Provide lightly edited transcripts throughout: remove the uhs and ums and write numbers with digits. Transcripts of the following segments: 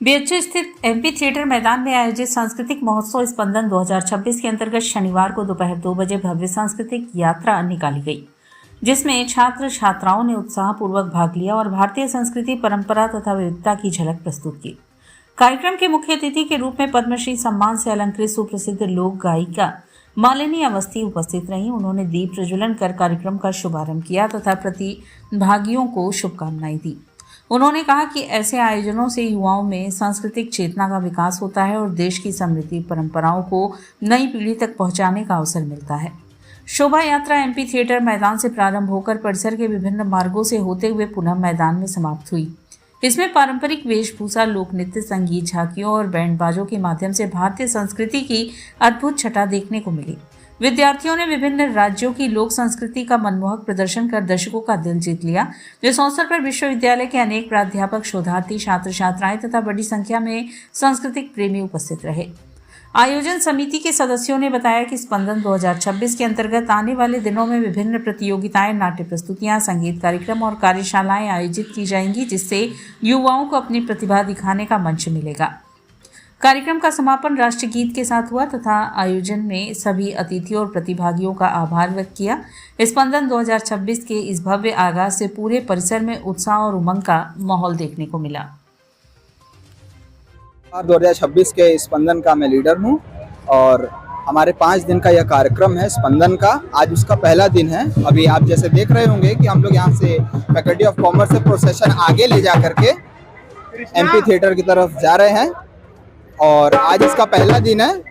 BHU स्थित MP theatre मैदान में आयोजित सांस्कृतिक महोत्सव स्पंदन 2026 के अंतर्गत शनिवार को दोपहर 2 बजे भव्य सांस्कृतिक यात्रा निकाली गई, जिसमें छात्र छात्राओं ने उत्साहपूर्वक भाग लिया और भारतीय संस्कृति, परंपरा तथा विविधता की झलक प्रस्तुत की। कार्यक्रम के मुख्य अतिथि के रूप में पद्मश्री सम्मान से अलंकृत सुप्रसिद्ध लोक गायिका मालिनी अवस्थी उपस्थित रहीं। उन्होंने दीप प्रज्वलन कर कार्यक्रम का शुभारंभ किया तथा प्रतिभागियों को शुभकामनाएं दी। उन्होंने कहा कि ऐसे आयोजनों से युवाओं में सांस्कृतिक चेतना का विकास होता है और देश की समृद्धि परंपराओं को नई पीढ़ी तक पहुंचाने का अवसर मिलता है। शोभा यात्रा एमपी थिएटर मैदान से प्रारंभ होकर परिसर के विभिन्न मार्गों से होते हुए पुनः मैदान में समाप्त हुई। इसमें पारंपरिक वेशभूषा, लोक नृत्य, संगीत, झांकियों और बैंड बाजों के माध्यम से भारतीय संस्कृति की अद्भुत छटा देखने को मिली। विद्यार्थियों ने विभिन्न राज्यों की लोक संस्कृति का मनमोहक प्रदर्शन कर दर्शकों का दिल जीत लिया। इस अवसर पर विश्वविद्यालय के अनेक प्राध्यापक, शोधार्थी, छात्र छात्राएं तथा बड़ी संख्या में सांस्कृतिक प्रेमी उपस्थित रहे। आयोजन समिति के सदस्यों ने बताया कि स्पंदन 2026 के अंतर्गत आने वाले दिनों में विभिन्न प्रतियोगिताएं, नाट्य प्रस्तुतियां, संगीत कार्यक्रम और कार्यशालाएं आयोजित की जाएंगी, जिससे युवाओं को अपनी प्रतिभा दिखाने का मंच मिलेगा। कार्यक्रम का समापन राष्ट्रगीत के साथ हुआ तथा आयोजन में सभी अतिथियों और प्रतिभागियों का आभार व्यक्त किया। स्पंदन 2026 के इस भव्य आगाज से पूरे परिसर में उत्साह और उमंग का माहौल देखने को मिला। 2026 के स्पंदन का मैं लीडर हूं और हमारे 5 दिन का यह कार्यक्रम है स्पंदन का। आज उसका पहला दिन है। अभी आप जैसे देख रहे होंगे कि हम लोग यहाँ से फैकल्टी ऑफ कॉमर्स से प्रोसेशन आगे ले जा करके एमपी थिएटर की तरफ जा रहे हैं और आज इसका पहला दिन है।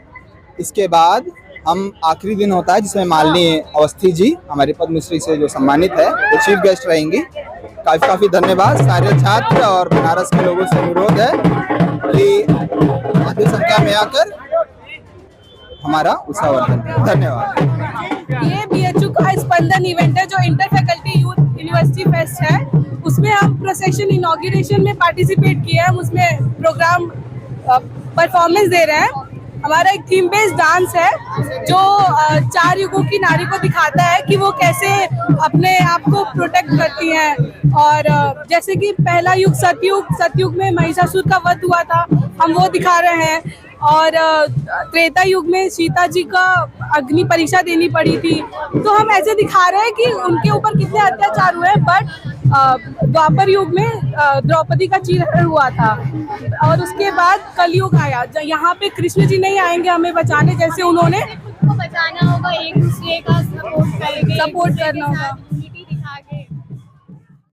इसके बाद हम आखिरी दिन होता है जिसमें मालिनी अवस्थी जी हमारे पद्मश्री से जो सम्मानित है वो चीफ गेस्ट रहेंगी। काफ़ी धन्यवाद। सारे छात्र और बनारस के लोगों से अनुरोध है अधिक संख्या में आकर हमारा उत्साहवर्धन करें। धन्यवाद। ये बीएचयू का स्पंदन इवेंट है जो inter faculty youth university fest है। उसमें हम प्रोसेशन इनॉग्रेशन में पार्टिसिपेट किए। हम उसमें प्रोग्राम परफॉर्मेंस दे रहे हैं। हमारा एक थीम बेस्ड डांस है जो 4 युगों की नारी को दिखाता है कि वो कैसे अपने आप को प्रोटेक्ट करती हैं। और जैसे कि पहला युग सतयुग में महिषासुर का वध हुआ था, हम वो दिखा रहे हैं। और त्रेता युग में सीता जी का अग्नि परीक्षा देनी पड़ी थी, तो हम ऐसे दिखा रहे हैं कि उनके ऊपर कितने अत्याचार हुए। बट द्वापर युग में द्रौपदी का चीरहरण हुआ था और उसके बाद कलयुग आया। यहाँ पे कृष्ण जी नहीं आएंगे हमें बचाने, जैसे उन्होंने बचाना होगा, एक दूसरे का सपोर्ट करना होगा।